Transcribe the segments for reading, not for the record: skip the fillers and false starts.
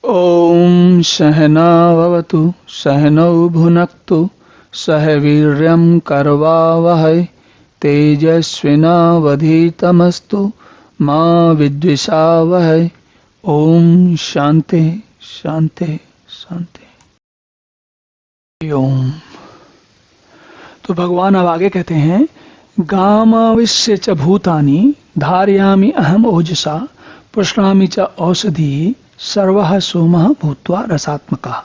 ॐ सहना भवतु सहनौ भुनक्तु सह वीर्यं करवावहै तेजस्विनावधीतमस्तु मा विद्विषावहै। ओम शांति शांति शांति। ओम। तो भगवान अब आगे कहते हैं, गामाविश्य च भूतानि धारयामि अहम ओजसा पुष्णामि च औषधि सर्वः सोमः भूत्वा रसात्मकः।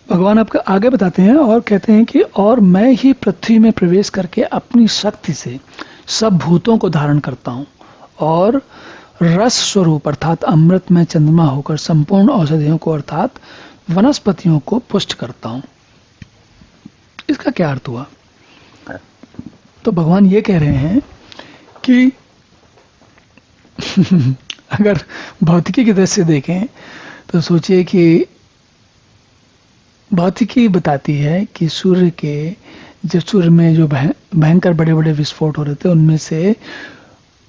भगवान आपको आगे बताते हैं और कहते हैं कि और मैं ही पृथ्वी में प्रवेश करके अपनी शक्ति से सब भूतों को धारण करता हूँ और रस स्वरूप अर्थात अमृत में चंद्रमा होकर संपूर्ण औषधियों को अर्थात वनस्पतियों को पुष्ट करता हूँ। इसका क्या अर्थ हुआ? तो भगवान ये कह रहे हैं कि अगर भौतिकी की दृष्टि से देखें तो सोचिए कि भौतिकी बताती है कि सूर्य के जब सूर्य में जो भयंकर बड़े बड़े विस्फोट हो रहे थे उनमें से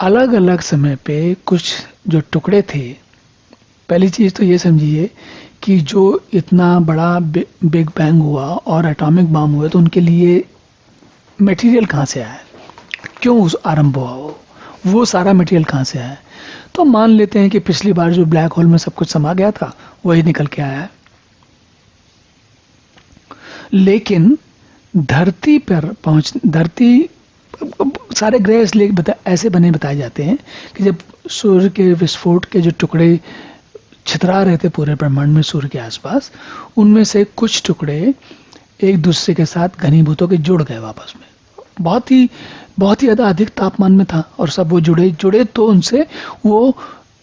अलग अलग समय पे कुछ जो टुकड़े थे, पहली चीज तो ये समझिए कि जो इतना बड़ा बिग बैंग हुआ और एटॉमिक बम हुए तो उनके लिए मटेरियल कहाँ से आया, क्यों उस आरंभ हुआ, वो सारा मटेरियल कहाँ से आया? तो मान लेते हैं कि पिछली बार जो ब्लैक होल में सब कुछ समा गया था वही निकल के आया है। लेकिन धरती पर धरती सारे ग्रह इसलिए ऐसे बने बताए जाते हैं कि जब सूर्य के विस्फोट के जो टुकड़े छितरा रहे थे पूरे ब्रह्मांड में सूर्य के आसपास, उनमें से कुछ टुकड़े एक दूसरे के साथ घनीभूत होकर जुड़ गए वापस में। बहुत ही ज़्यादा अधिक तापमान में था और सब वो जुड़े तो उनसे वो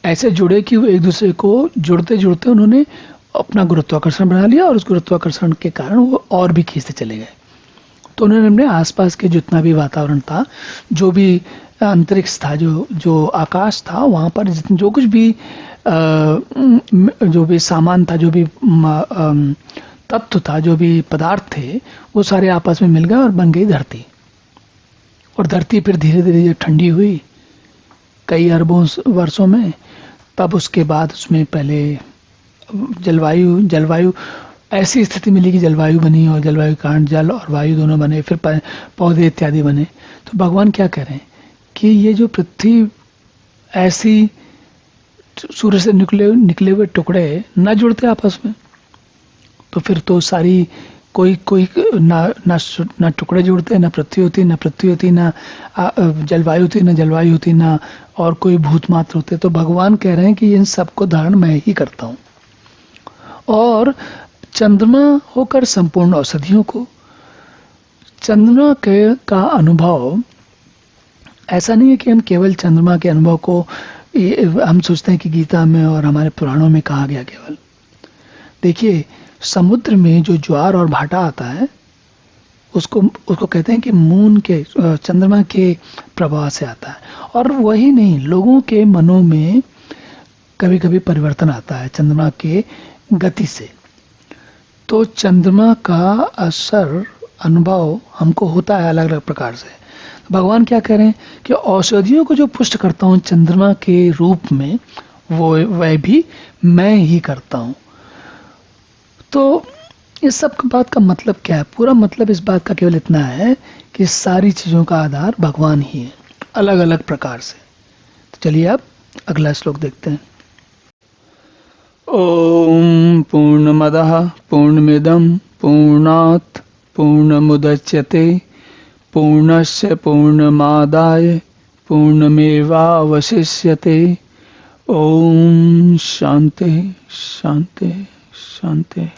ऐसे जुड़े कि वो एक दूसरे को जुड़ते जुड़ते उन्होंने अपना गुरुत्वाकर्षण बना लिया और उस गुरुत्वाकर्षण के कारण वो और भी खींचते चले गए। तो उन्होंने अपने आसपास के जितना भी वातावरण था, जो भी अंतरिक्ष था, जो आकाश था, वहाँ पर जो कुछ भी जो भी सामान था, जो भी तत्व था, जो भी पदार्थ थे, वो सारे आपस में मिल गए और बन गई धरती। और धरती फिर धीरे धीरे जब ठंडी हुई कई अरबों वर्षों में, तब उसके बाद उसमें पहले जलवायु ऐसी स्थिति मिली कि जलवायु बनी और जलवायु के कारण जल और वायु दोनों बने, फिर पौधे इत्यादि बने। तो भगवान क्या कह रहे हैं कि ये जो पृथ्वी ऐसी सूर्य से निकले हुए टुकड़े न जुड़ते आपस में, तो फिर तो सारी कोई ना टुकड़े जुड़ते, ना पृथ्वी होती, ना पृथ्वी होती, ना जलवायु होती, ना जलवायु होती, ना और कोई भूत मात्र होते। तो भगवान कह रहे हैं कि इन सबको धारण मैं ही करता हूँ। और चंद्रमा होकर संपूर्ण औषधियों को, चंद्रमा का अनुभव ऐसा नहीं है कि हम केवल चंद्रमा के अनुभव को हम सोचते हैं कि गीता में और हमारे पुराणों में कहा गया केवल। देखिए, समुद्र में जो ज्वार और भाटा आता है उसको कहते हैं कि चंद्रमा के प्रभाव से आता है। और वही नहीं, लोगों के मनों में कभी कभी परिवर्तन आता है चंद्रमा के गति से। तो चंद्रमा का असर अनुभव हमको होता है अलग अलग प्रकार से। भगवान क्या कह रहे हैं कि औषधियों को जो पुष्ट करता हूँ चंद्रमा के रूप में, वह भी मैं ही करता हूँ। तो इस सब बात का मतलब क्या है? पूरा मतलब इस बात का केवल इतना है कि सारी चीजों का आधार भगवान ही है, अलग अलग प्रकार से। तो चलिए अब अगला श्लोक देखते हैं। ओम पूर्णमदः पूर्णमिदं पूर्णात् पूर्णमुदच्यते पूर्णस्य पूर्णमादाय पूर्णमेवावशिष्यते। ओम शांति शांति शांति।